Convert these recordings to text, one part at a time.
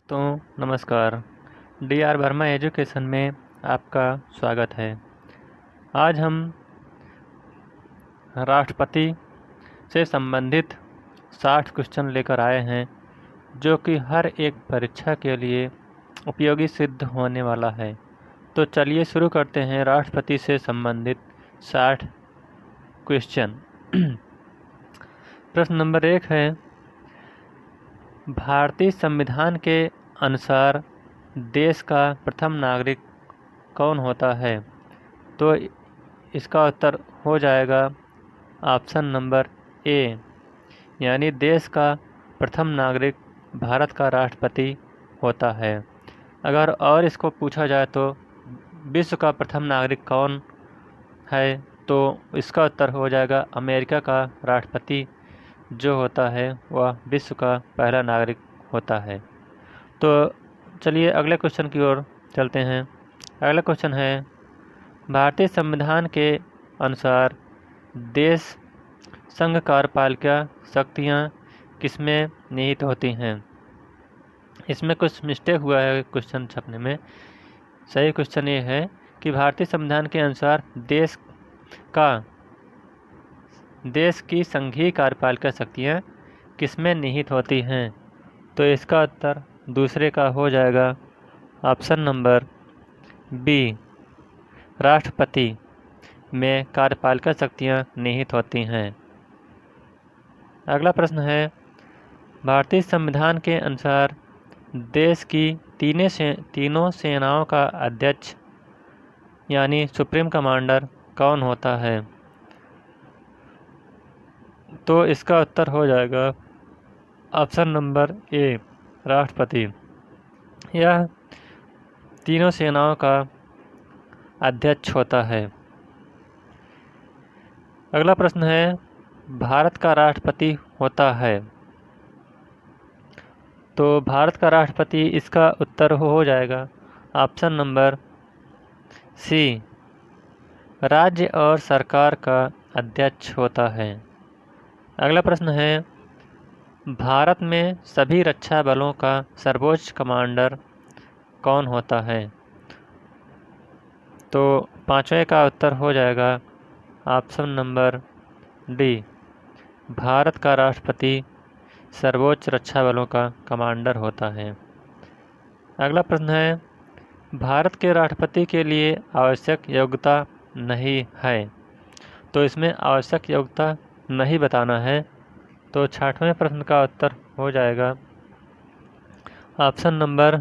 तो नमस्कार। DR. Verma education में आपका स्वागत है। आज हम राष्ट्रपति से संबंधित 60 क्वेश्चन लेकर आए हैं, जो कि हर एक परीक्षा के लिए उपयोगी सिद्ध होने वाला है। तो चलिए शुरू करते हैं राष्ट्रपति से संबंधित 60 क्वेश्चन। प्रश्न नंबर 1 है, भारतीय संविधान के अनुसार देश का प्रथम नागरिक कौन होता है? तो इसका उत्तर हो जाएगा ऑप्शन नंबर ए, यानी देश का प्रथम नागरिक भारत का राष्ट्रपति होता है। अगर और इसको पूछा जाए तो विश्व का प्रथम नागरिक कौन है, तो इसका उत्तर हो जाएगा अमेरिका का राष्ट्रपति जो होता है वह विश्व का पहला नागरिक होता है। तो चलिए अगले क्वेश्चन की ओर चलते हैं। अगला क्वेश्चन है, भारतीय संविधान के अनुसार देश संघ कार्यपालिका शक्तियाँ किसमें निहित होती हैं? इसमें कुछ मिस्टेक हुआ है क्वेश्चन छपने में। सही क्वेश्चन ये है कि भारतीय संविधान के अनुसार देश की संघीय कार्यपालिका शक्तियाँ किसमें निहित होती हैं? तो इसका उत्तर दूसरे का हो जाएगा ऑप्शन नंबर बी, राष्ट्रपति में कार्यपालिका शक्तियाँ निहित होती हैं। अगला प्रश्न है, भारतीय संविधान के अनुसार देश की तीनों सेनाओं का अध्यक्ष यानी सुप्रीम कमांडर कौन होता है? तो इसका उत्तर हो जाएगा ऑप्शन नंबर ए, राष्ट्रपति। यह तीनों सेनाओं का अध्यक्ष होता है। अगला प्रश्न है, भारत का राष्ट्रपति होता है। तो भारत का राष्ट्रपति इसका उत्तर हो जाएगा ऑप्शन नंबर सी, राज्य और सरकार का अध्यक्ष होता है। अगला प्रश्न है, भारत में सभी रक्षा बलों का सर्वोच्च कमांडर कौन होता है? तो पांचवें का उत्तर हो जाएगा ऑप्शन नंबर डी, भारत का राष्ट्रपति सर्वोच्च रक्षा बलों का कमांडर होता है। अगला प्रश्न है, भारत के राष्ट्रपति के लिए आवश्यक योग्यता नहीं है। तो इसमें आवश्यक योग्यता नहीं बताना है। तो 60वें प्रश्न का उत्तर हो जाएगा ऑप्शन नंबर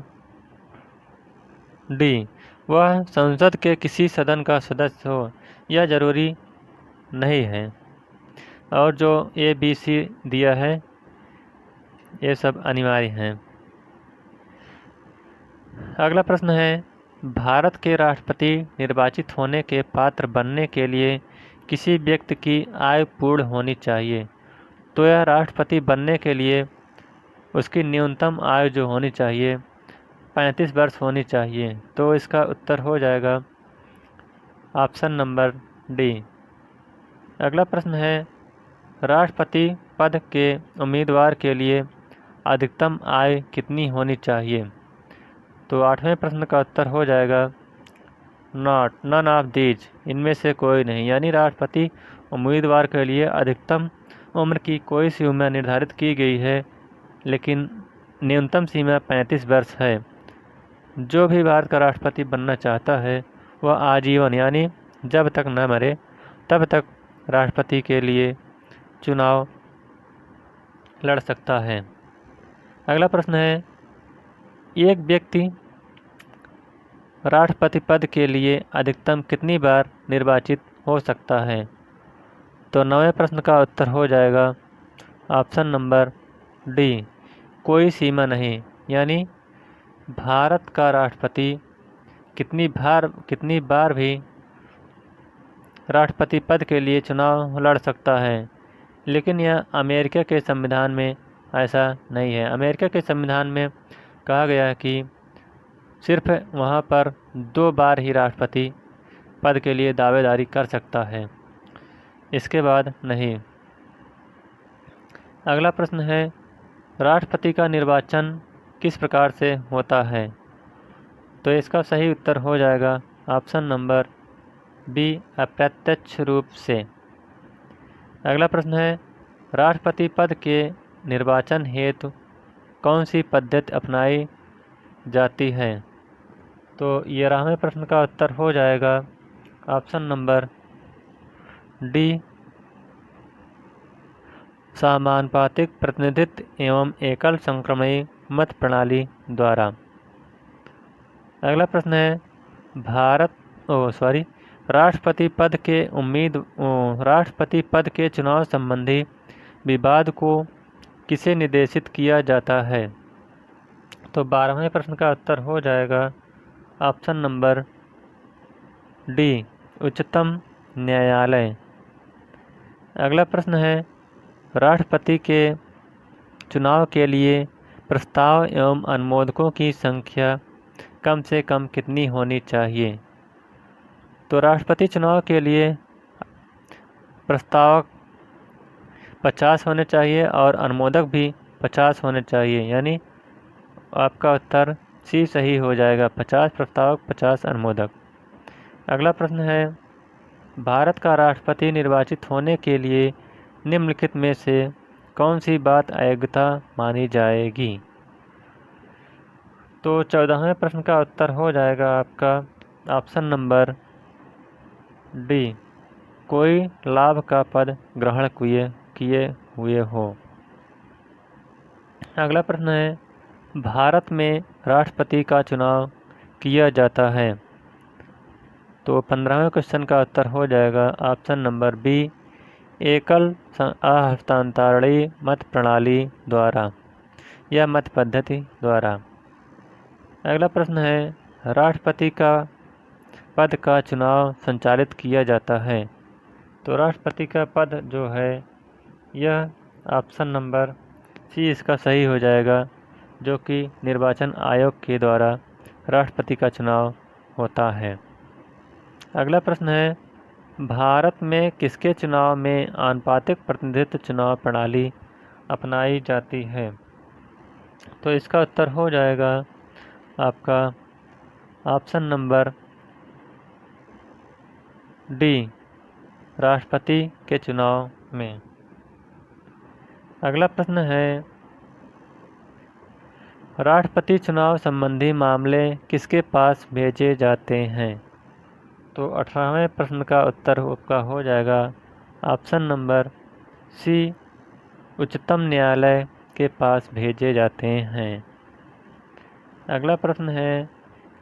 डी, वह संसद के किसी सदन का सदस्य हो यह जरूरी नहीं है। और जो ए बी सी दिया है ये सब अनिवार्य हैं। अगला प्रश्न है, भारत के राष्ट्रपति निर्वाचित होने के पात्र बनने के लिए किसी व्यक्ति की आयु पूर्ण होनी चाहिए। तो यह राष्ट्रपति बनने के लिए उसकी न्यूनतम आयु जो होनी चाहिए 35 वर्ष होनी चाहिए। तो इसका उत्तर हो जाएगा ऑप्शन नंबर डी। अगला प्रश्न है, राष्ट्रपति पद के उम्मीदवार के लिए अधिकतम आयु कितनी होनी चाहिए? तो 8वें प्रश्न का उत्तर हो जाएगा नन ऑफ दीज, इनमें से कोई नहीं। यानी राष्ट्रपति उम्मीदवार के लिए अधिकतम उम्र की कोई सी उम्र निर्धारित की गई है, लेकिन न्यूनतम सीमा 35 वर्ष है। जो भी भारत का राष्ट्रपति बनना चाहता है वह आजीवन यानी जब तक न मरे तब तक राष्ट्रपति के लिए चुनाव लड़ सकता है। अगला प्रश्न है, एक व्यक्ति राष्ट्रपति पद के लिए अधिकतम कितनी बार निर्वाचित हो सकता है? तो 9वें प्रश्न का उत्तर हो जाएगा ऑप्शन नंबर डी, कोई सीमा नहीं। यानी भारत का राष्ट्रपति कितनी बार भी राष्ट्रपति पद के लिए चुनाव लड़ सकता है। लेकिन यह अमेरिका के संविधान में ऐसा नहीं है। अमेरिका के संविधान में कहा गया है कि सिर्फ वहाँ पर 2 बार ही राष्ट्रपति पद के लिए दावेदारी कर सकता है, इसके बाद नहीं। अगला प्रश्न है, राष्ट्रपति का निर्वाचन किस प्रकार से होता है? तो इसका सही उत्तर हो जाएगा ऑप्शन नंबर बी, अप्रत्यक्ष रूप से। अगला प्रश्न है, राष्ट्रपति पद के निर्वाचन हेतु कौन सी पद्धति अपनाई जाती है? तो 11वें प्रश्न का उत्तर हो जाएगा ऑप्शन नंबर डी, समानुपातिक प्रतिनिधित्व एवं एकल संक्रमणी मत प्रणाली द्वारा। अगला प्रश्न है, राष्ट्रपति पद के चुनाव संबंधी विवाद को किसे निर्देशित किया जाता है? तो 12वें प्रश्न का उत्तर हो जाएगा ऑप्शन नंबर डी, उच्चतम न्यायालय। अगला प्रश्न है, राष्ट्रपति के चुनाव के लिए प्रस्ताव एवं अनुमोदकों की संख्या कम से कम कितनी होनी चाहिए? तो राष्ट्रपति चुनाव के लिए प्रस्तावक 50 होने चाहिए और अनुमोदक भी 50 होने चाहिए, यानी आपका उत्तर सी सही हो जाएगा, 50 प्रस्तावक 50 अनुमोदक। अगला प्रश्न है, भारत का राष्ट्रपति निर्वाचित होने के लिए निम्नलिखित में से कौन सी बात अयोग्यता मानी जाएगी? तो 14वें प्रश्न का उत्तर हो जाएगा आपका ऑप्शन नंबर डी, कोई लाभ का पद ग्रहण किए हुए हो। अगला प्रश्न है, भारत में राष्ट्रपति का चुनाव किया जाता है? तो 15वें क्वेश्चन का उत्तर हो जाएगा ऑप्शन नंबर बी, एकल अहस्तांतरणीय मत प्रणाली द्वारा या मत पद्धति द्वारा। अगला प्रश्न है, राष्ट्रपति का पद का चुनाव संचालित किया जाता है? तो राष्ट्रपति का पद जो है यह ऑप्शन नंबर सी इसका सही हो जाएगा, जो कि निर्वाचन आयोग के द्वारा राष्ट्रपति का चुनाव होता है। अगला प्रश्न है, भारत में किसके चुनाव में आनुपातिक प्रतिनिधित्व चुनाव प्रणाली अपनाई जाती है? तो इसका उत्तर हो जाएगा आपका ऑप्शन नंबर डी, राष्ट्रपति के चुनाव में। अगला प्रश्न है, राष्ट्रपति चुनाव संबंधी मामले किसके पास भेजे जाते हैं? तो 18वें प्रश्न का उत्तर आपका हो जाएगा ऑप्शन नंबर सी, उच्चतम न्यायालय के पास भेजे जाते हैं। अगला प्रश्न है,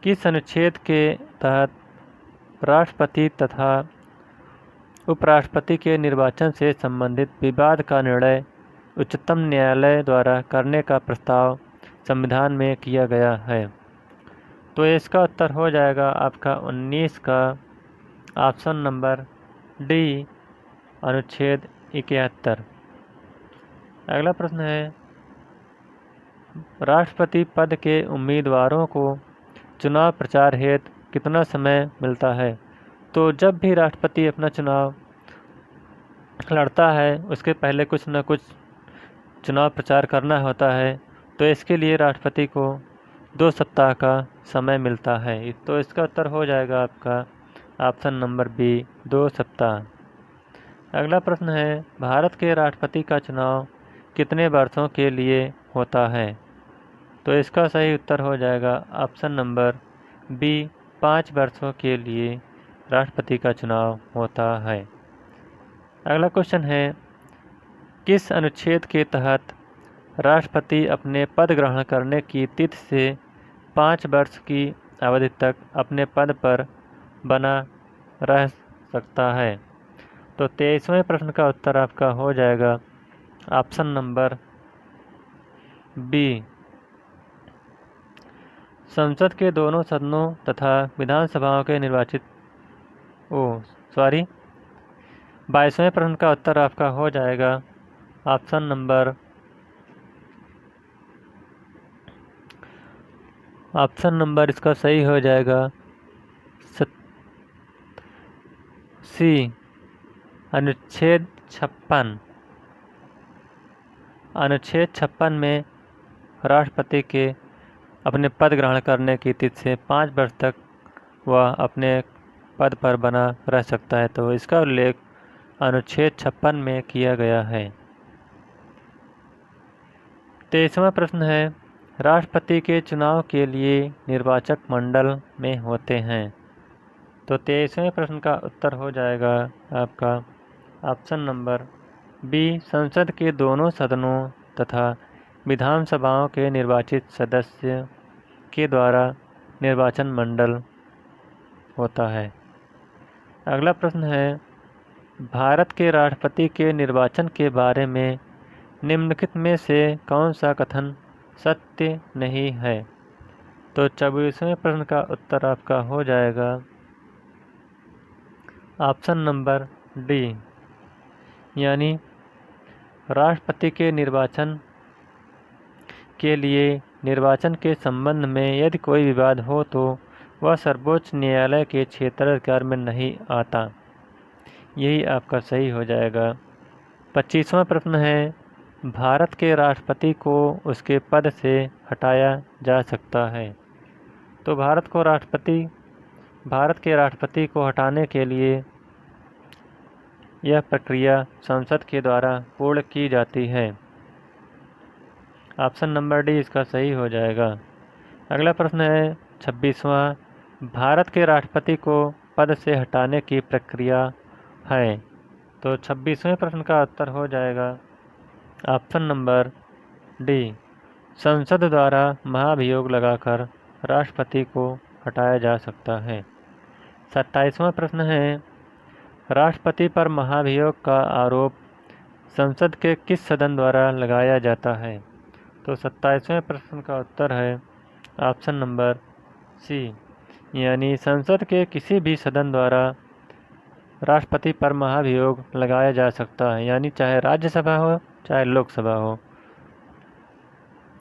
किस अनुच्छेद के तहत राष्ट्रपति तथा उपराष्ट्रपति के निर्वाचन से संबंधित विवाद का निर्णय उच्चतम न्यायालय द्वारा करने का प्रस्ताव संविधान में किया गया है? तो इसका उत्तर हो जाएगा आपका 19 का ऑप्शन नंबर डी, अनुच्छेद 71। अगला प्रश्न है, राष्ट्रपति पद के उम्मीदवारों को चुनाव प्रचार हेतु कितना समय मिलता है? तो जब भी राष्ट्रपति अपना चुनाव लड़ता है उसके पहले कुछ न कुछ चुनाव प्रचार करना होता है, तो इसके लिए राष्ट्रपति को 2 सप्ताह का समय मिलता है। तो इसका उत्तर हो जाएगा आपका ऑप्शन नंबर बी, 2 सप्ताह। अगला प्रश्न है, भारत के राष्ट्रपति का चुनाव कितने वर्षों के लिए होता है? तो इसका सही उत्तर हो जाएगा ऑप्शन नंबर बी, 5 वर्षों के लिए राष्ट्रपति का चुनाव होता है। अगला क्वेश्चन है, किस अनुच्छेद के तहत राष्ट्रपति अपने पद ग्रहण करने की तिथि से 5 वर्ष की अवधि तक अपने पद पर बना रह सकता है? तो 23वें प्रश्न का उत्तर आपका हो जाएगा ऑप्शन नंबर बी, संसद के दोनों सदनों तथा विधानसभाओं के 22वें प्रश्न का उत्तर आपका हो जाएगा ऑप्शन नंबर इसका सही हो जाएगा सी, अनुच्छेद 56। अनुच्छेद 56 में राष्ट्रपति के अपने पद ग्रहण करने की तिथि से 5 वर्ष तक वह अपने पद पर बना रह सकता है। तो इसका उल्लेख अनुच्छेद 56 में किया गया है। 23वां प्रश्न है, राष्ट्रपति के चुनाव के लिए निर्वाचक मंडल में होते हैं। तो 23वें प्रश्न का उत्तर हो जाएगा आपका ऑप्शन नंबर बी, संसद के दोनों सदनों तथा विधानसभाओं के निर्वाचित सदस्य के द्वारा निर्वाचन मंडल होता है। अगला प्रश्न है, भारत के राष्ट्रपति के निर्वाचन के बारे में निम्नलिखित में से कौन सा कथन सत्य नहीं है। तो 24वें प्रश्न का उत्तर आपका हो जाएगा ऑप्शन नंबर डी, यानी राष्ट्रपति के निर्वाचन के लिए निर्वाचन के संबंध में यदि कोई विवाद हो तो वह सर्वोच्च न्यायालय के क्षेत्राधिकार में नहीं आता। यही आपका सही हो जाएगा। 25वां प्रश्न है, भारत के राष्ट्रपति को उसके पद से हटाया जा सकता है। तो भारत के राष्ट्रपति को हटाने के लिए यह प्रक्रिया संसद के द्वारा पूर्ण की जाती है। ऑप्शन नंबर डी इसका सही हो जाएगा। अगला प्रश्न है 26वां, भारत के राष्ट्रपति को पद से हटाने की प्रक्रिया है। तो 26वें प्रश्न का उत्तर हो जाएगा ऑप्शन नंबर डी, संसद द्वारा महाभियोग लगाकर राष्ट्रपति को हटाया जा सकता है। 27वां प्रश्न है, राष्ट्रपति पर महाभियोग का आरोप संसद के किस सदन द्वारा लगाया जाता है। तो 27वें प्रश्न का उत्तर है ऑप्शन नंबर सी, यानी संसद के किसी भी सदन द्वारा राष्ट्रपति पर महाभियोग लगाया जा सकता है, यानी चाहे राज्यसभा हो चाहे लोकसभा हो।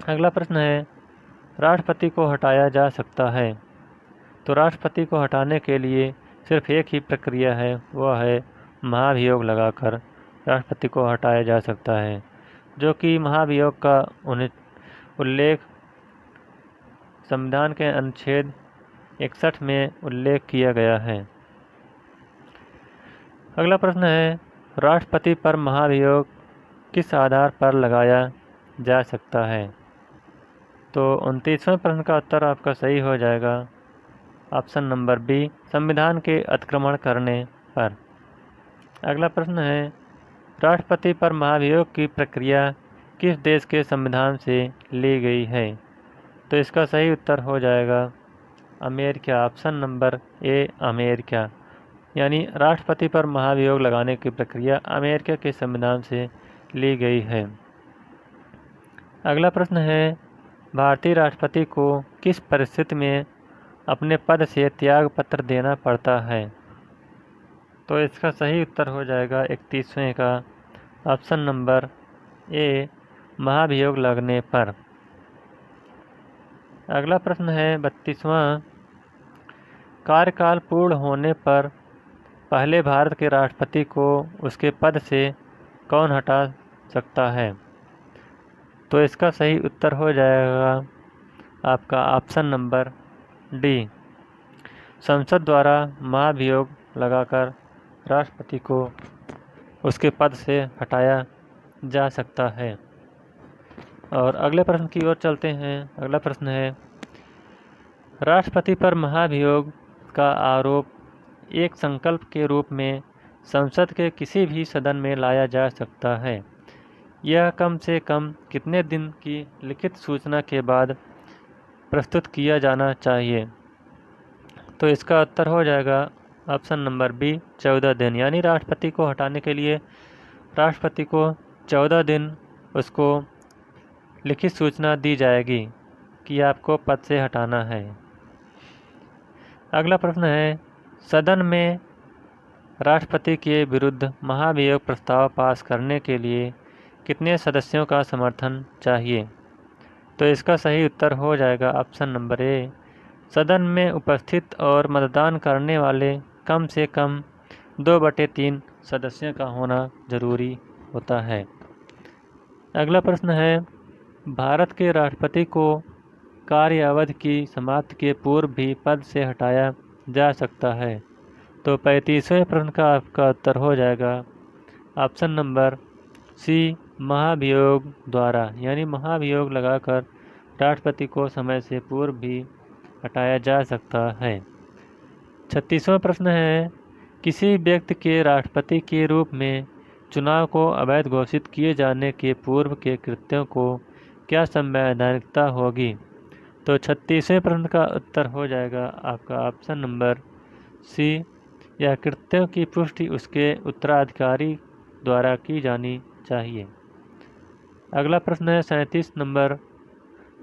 अगला प्रश्न है, राष्ट्रपति को हटाया जा सकता है। तो राष्ट्रपति को हटाने के लिए सिर्फ एक ही प्रक्रिया है, वह है महाभियोग लगाकर राष्ट्रपति को हटाया जा सकता है, जो कि महाभियोग का उल्लेख संविधान के अनुच्छेद 61 में उल्लेख किया गया है। अगला प्रश्न है, राष्ट्रपति पर महाभियोग किस आधार पर लगाया जा सकता है। तो 29वें प्रश्न का उत्तर आपका सही हो जाएगा ऑप्शन नंबर बी, संविधान के अतिक्रमण करने पर। अगला प्रश्न है, राष्ट्रपति पर महाभियोग की प्रक्रिया किस देश के संविधान से ली गई है। तो इसका सही उत्तर हो जाएगा America, option number A America, यानी राष्ट्रपति पर महाभियोग लगाने की प्रक्रिया अमेरिका के संविधान से ली गई है। अगला प्रश्न है, भारतीय राष्ट्रपति को किस परिस्थिति में अपने पद से त्याग पत्र देना पड़ता है। तो इसका सही उत्तर हो जाएगा 31वें का ऑप्शन नंबर ए, महाभियोग लगने पर। अगला प्रश्न है 32वां, कार्यकाल पूर्ण होने पर पहले भारत के राष्ट्रपति को उसके पद से कौन हटा सकता है। तो इसका सही उत्तर हो जाएगा आपका ऑप्शन नंबर डी, संसद द्वारा महाभियोग लगाकर राष्ट्रपति को उसके पद से हटाया जा सकता है। और अगले प्रश्न की ओर चलते हैं। अगला प्रश्न है, राष्ट्रपति पर महाभियोग का आरोप एक संकल्प के रूप में संसद के किसी भी सदन में लाया जा सकता है। यह कम से कम कितने दिन की लिखित सूचना के बाद प्रस्तुत किया जाना चाहिए। तो इसका उत्तर हो जाएगा ऑप्शन नंबर बी, 14 दिन, यानी राष्ट्रपति को हटाने के लिए राष्ट्रपति को 14 दिन उसको लिखित सूचना दी जाएगी कि आपको पद से हटाना है। अगला प्रश्न है, सदन में राष्ट्रपति के विरुद्ध महाभियोग प्रस्ताव पास करने के लिए कितने सदस्यों का समर्थन चाहिए। तो इसका सही उत्तर हो जाएगा ऑप्शन नंबर ए, सदन में उपस्थित और मतदान करने वाले कम से कम 2/3 सदस्यों का होना जरूरी होता है। अगला प्रश्न है, भारत के राष्ट्रपति को कार्य अवधि की समाप्ति के पूर्व भी पद से हटाया जा सकता है। तो 35वें प्रश्न का आपका उत्तर हो जाएगा ऑप्शन नंबर सी, महाभियोग द्वारा, यानी महाभियोग लगाकर राष्ट्रपति को समय से पूर्व भी हटाया जा सकता है। 36वां प्रश्न है, किसी व्यक्ति के राष्ट्रपति के रूप में चुनाव को अवैध घोषित किए जाने के पूर्व के कृत्यों को क्या संवैधानिकता होगी? तो 36वें प्रश्न का उत्तर हो जाएगा आपका ऑप्शन नंबर सी, यह कृत्यों की पुष्टि उसके उत्तराधिकारी द्वारा की जानी चाहिए। अगला प्रश्न है 37 नंबर,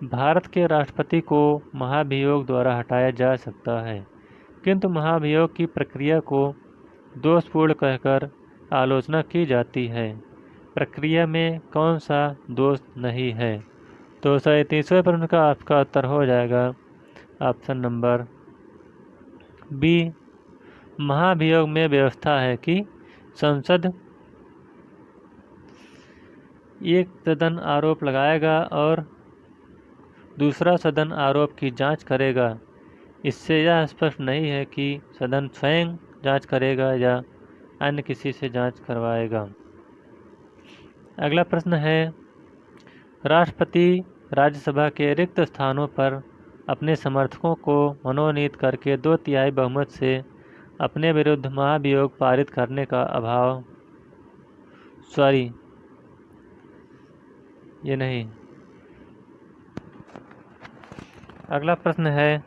भारत के राष्ट्रपति को महाभियोग द्वारा हटाया जा सकता है, किंतु महाभियोग की प्रक्रिया को दोषपूर्ण कहकर आलोचना की जाती है। प्रक्रिया में कौन सा दोष नहीं है? तो 37वें प्रश्न का आपका उत्तर हो जाएगा ऑप्शन नंबर बी, महाभियोग में व्यवस्था है कि संसद एक सदन आरोप लगाएगा और दूसरा सदन आरोप की जांच करेगा। इससे यह स्पष्ट नहीं है कि सदन स्वयं जांच करेगा या अन्य किसी से जांच करवाएगा। अगला प्रश्न है, राष्ट्रपति राज्यसभा के रिक्त स्थानों पर अपने समर्थकों को मनोनीत करके 2/3 बहुमत से अपने विरुद्ध महाभियोग पारित करने का अगला प्रश्न है,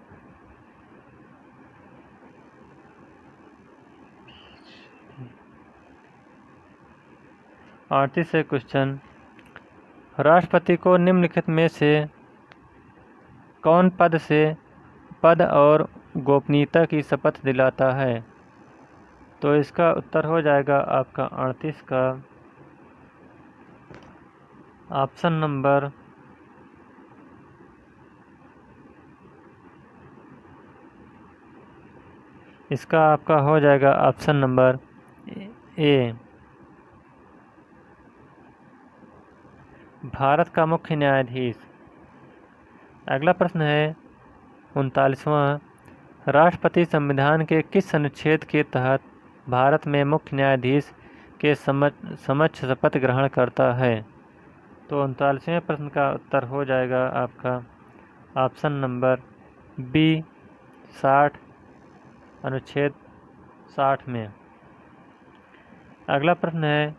38 क्वेश्चन, राष्ट्रपति को निम्नलिखित में से कौन पद और गोपनीयता की शपथ दिलाता है? तो इसका उत्तर हो जाएगा आपका 38 का ऑप्शन नंबर इसका आपका हो जाएगा ऑप्शन नंबर ए, भारत का मुख्य न्यायाधीश। अगला प्रश्न है 39वां, राष्ट्रपति संविधान के किस अनुच्छेद के तहत भारत में मुख्य न्यायाधीश के समक्ष शपथ ग्रहण करता है? तो 39वें प्रश्न का उत्तर हो जाएगा आपका ऑप्शन नंबर बी, 60, अनुच्छेद 60 में। अगला प्रश्न है,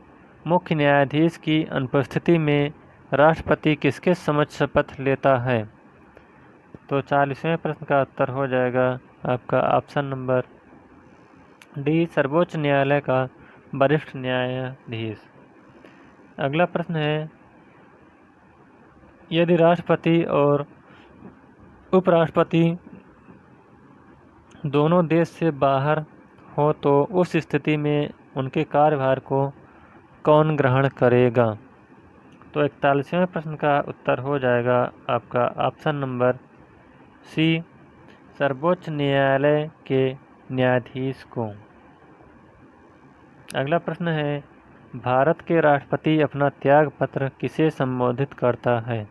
मुख्य न्यायाधीश की अनुपस्थिति में राष्ट्रपति किसके समक्ष शपथ लेता है? तो 40वें प्रश्न का उत्तर हो जाएगा आपका ऑप्शन नंबर डी, सर्वोच्च न्यायालय का वरिष्ठ न्यायाधीश। अगला प्रश्न है, यदि राष्ट्रपति और उपराष्ट्रपति दोनों देश से बाहर हो तो उस स्थिति में उनके कार्यभार को कौन ग्रहण करेगा? तो 41वें प्रश्न का उत्तर हो जाएगा आपका ऑप्शन नंबर सी, सर्वोच्च न्यायालय के न्यायाधीश को। अगला प्रश्न है, भारत के राष्ट्रपति अपना त्याग पत्र किसे संबोधित करता है?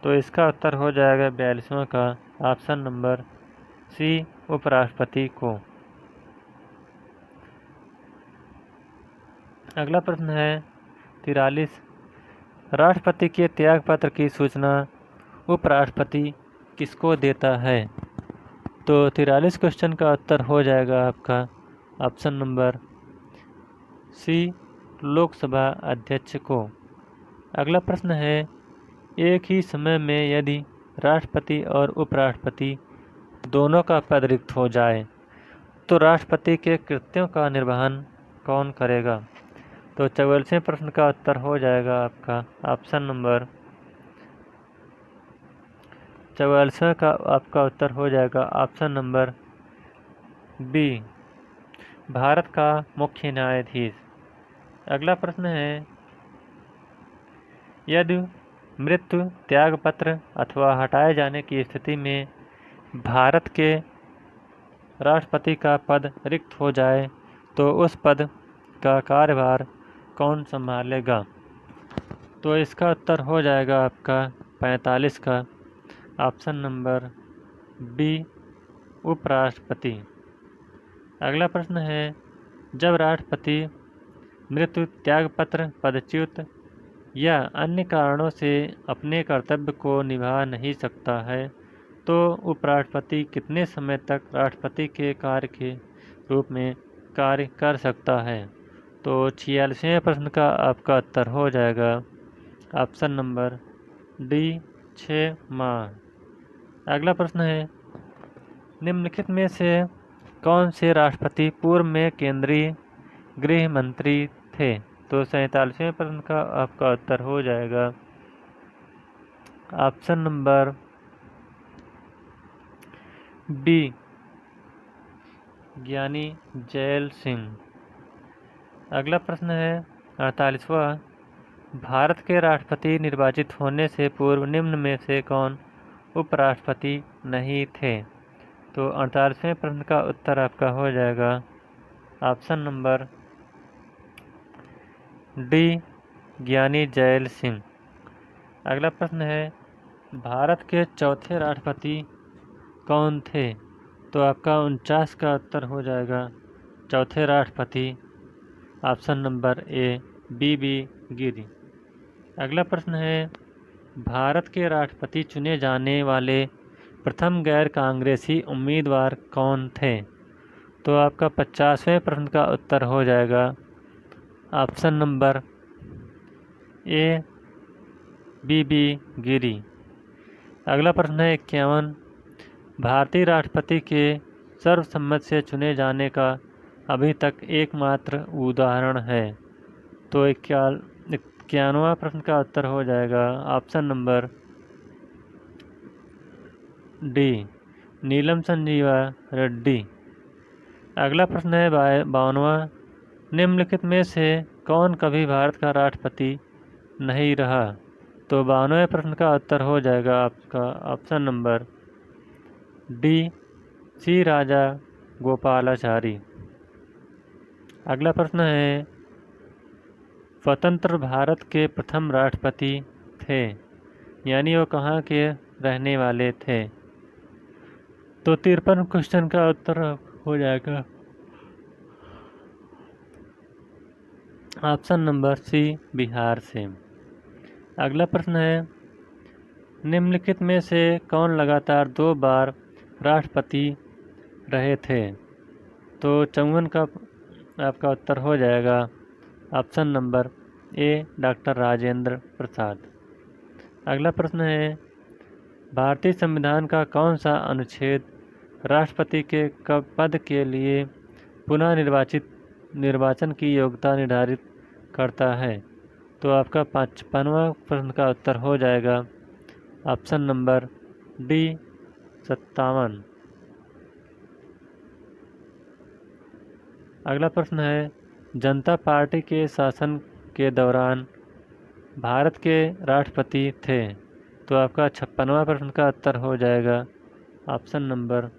तो इसका उत्तर हो जाएगा 42वां का ऑप्शन नंबर सी, उपराष्ट्रपति को। अगला प्रश्न है 43, राष्ट्रपति के त्याग पत्र की सूचना उपराष्ट्रपति किसको देता है? तो 43 क्वेश्चन का उत्तर हो जाएगा आपका ऑप्शन नंबर सी, लोकसभा अध्यक्ष को। अगला प्रश्न है, एक ही समय में यदि राष्ट्रपति और उपराष्ट्रपति दोनों का पद रिक्त हो जाए तो राष्ट्रपति के कृत्यों का निर्वहन कौन करेगा? तो 44वें प्रश्न का उत्तर हो जाएगा आपका ऑप्शन नंबर 44वें का आपका उत्तर हो जाएगा ऑप्शन नंबर बी, भारत का मुख्य न्यायाधीश। अगला प्रश्न है, यदि मृत्यु, त्यागपत्र अथवा हटाए जाने की स्थिति में भारत के राष्ट्रपति का पद रिक्त हो जाए तो उस पद का कार्यभार कौन संभालेगा? तो इसका उत्तर हो जाएगा आपका 45 का ऑप्शन नंबर बी उपराष्ट्रपति। अगला प्रश्न है, जब राष्ट्रपति मृत्यु, त्यागपत्र, पदच्युत या अन्य कारणों से अपने कर्तव्य को निभा नहीं सकता है तो उपराष्ट्रपति कितने समय तक राष्ट्रपति के कार्य के रूप में कार्य कर सकता है? तो 46वें प्रश्न का आपका उत्तर हो जाएगा ऑप्शन नंबर डी 6 माह। अगला प्रश्न है, निम्नलिखित में से कौन से राष्ट्रपति पूर्व में केंद्रीय गृह मंत्री थे? तो 47वें प्रश्न का आपका उत्तर हो जाएगा ऑप्शन नंबर बी ज्ञानी जैल सिंह। अगला प्रश्न है 48वां, भारत के राष्ट्रपति निर्वाचित होने से पूर्व निम्न में से कौन उपराष्ट्रपति नहीं थे? तो 48वें प्रश्न का उत्तर आपका हो जाएगा ऑप्शन नंबर डी ज्ञानी जैल सिंह। अगला प्रश्न है, भारत के चौथे राष्ट्रपति कौन थे? तो आपका 49 का उत्तर हो जाएगा चौथे राष्ट्रपति ऑप्शन नंबर ए बी गिरी। अगला प्रश्न है, भारत के राष्ट्रपति चुने जाने वाले प्रथम गैर कांग्रेसी उम्मीदवार कौन थे? तो आपका 50वें प्रश्न का उत्तर हो जाएगा ऑप्शन नंबर ए बी गिरी। अगला प्रश्न है 51, भारतीय राष्ट्रपति के सर्वसम्मत से चुने जाने का अभी तक एकमात्र उदाहरण है। तो 51वां प्रश्न का उत्तर हो जाएगा option number D Neelam Sanjiva Reddy. अगला प्रश्न है 52वां, निम्नलिखित में से कौन कभी भारत का राष्ट्रपति नहीं रहा? तो 52वें प्रश्न का उत्तर हो जाएगा आपका ऑप्शन नंबर डी सी राजा गोपालाचारी। अगला प्रश्न है, स्वतंत्र भारत के प्रथम राष्ट्रपति थे, यानी वो कहाँ के रहने वाले थे? तो 53 क्वेश्चन का उत्तर हो जाएगा ऑप्शन नंबर सी बिहार से। अगला प्रश्न है, निम्नलिखित में से कौन लगातार 2 बार राष्ट्रपति रहे थे? तो 54 का आपका उत्तर हो जाएगा option number A doctor Rajendra Prasad. अगला प्रश्न है, भारतीय संविधान का कौन सा अनुच्छेद राष्ट्रपति के पद के लिए पुनः निर्वाचन की योग्यता निर्धारित करता है? तो आपका 55वां प्रश्न का उत्तर हो जाएगा ऑप्शन नंबर डी 57। अगला प्रश्न है, जनता पार्टी के शासन के दौरान भारत के राष्ट्रपति थे? तो आपका 56वां प्रश्न का उत्तर हो जाएगा option number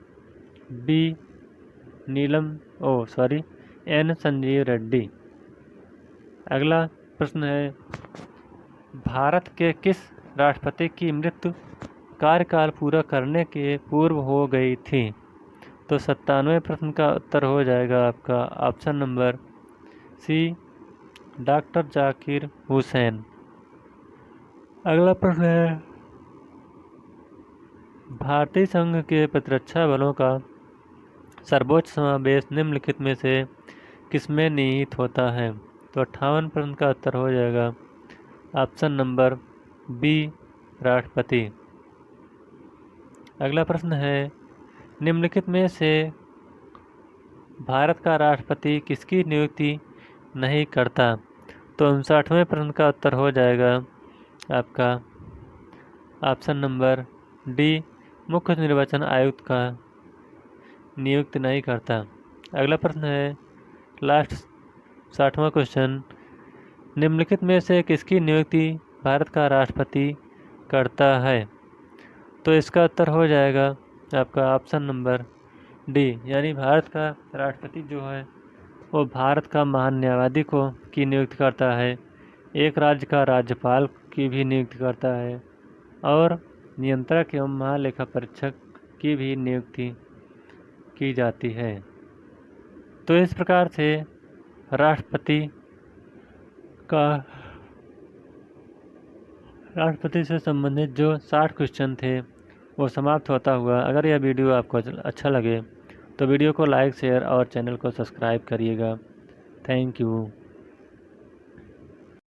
B N Sanjiva Reddy. अगला प्रश्न है, भारत के किस राष्ट्रपति की मृत्यु कार्यकाल पूरा करने के पूर्व हो गई थी? तो 97वें प्रश्न का उत्तर हो जाएगा आपका option number C doctor Zakir Hussain. अगला प्रश्न है, भारतीय संघ के प्रतिरक्षा बलों का सर्वोच्च समावेश निम्नलिखित में से किसमें निहित होता है? तो 58 प्रश्न का उत्तर हो जाएगा ऑप्शन नंबर बी राष्ट्रपति। अगला प्रश्न है, निम्नलिखित में से भारत का राष्ट्रपति किसकी नियुक्ति नहीं करता? तो 59वें प्रश्न का उत्तर हो जाएगा आपका ऑप्शन नंबर डी मुख्य निर्वाचन आयुक्त का नियुक्त नहीं करता। अगला प्रश्न है, लास्ट 60वां क्वेश्चन, निम्नलिखित में से किसकी नियुक्ति भारत का राष्ट्रपति करता है? तो इसका उत्तर हो जाएगा आपका ऑप्शन नंबर डी, यानी भारत का राष्ट्रपति जो है वो भारत का महान न्यायवादी की नियुक्ति करता है, एक राज्य का राज्यपाल की भी नियुक्ति करता है और नियंत्रक एवं महालेखा परीक्षक की भी नियुक्ति की जाती है। तो इस प्रकार से राष्ट्रपति से संबंधित जो 60 क्वेश्चन थे वो समाप्त होता हुआ। अगर यह वीडियो आपको अच्छा लगे तो वीडियो को लाइक, शेयर और चैनल को सब्सक्राइब करिएगा। Thank you.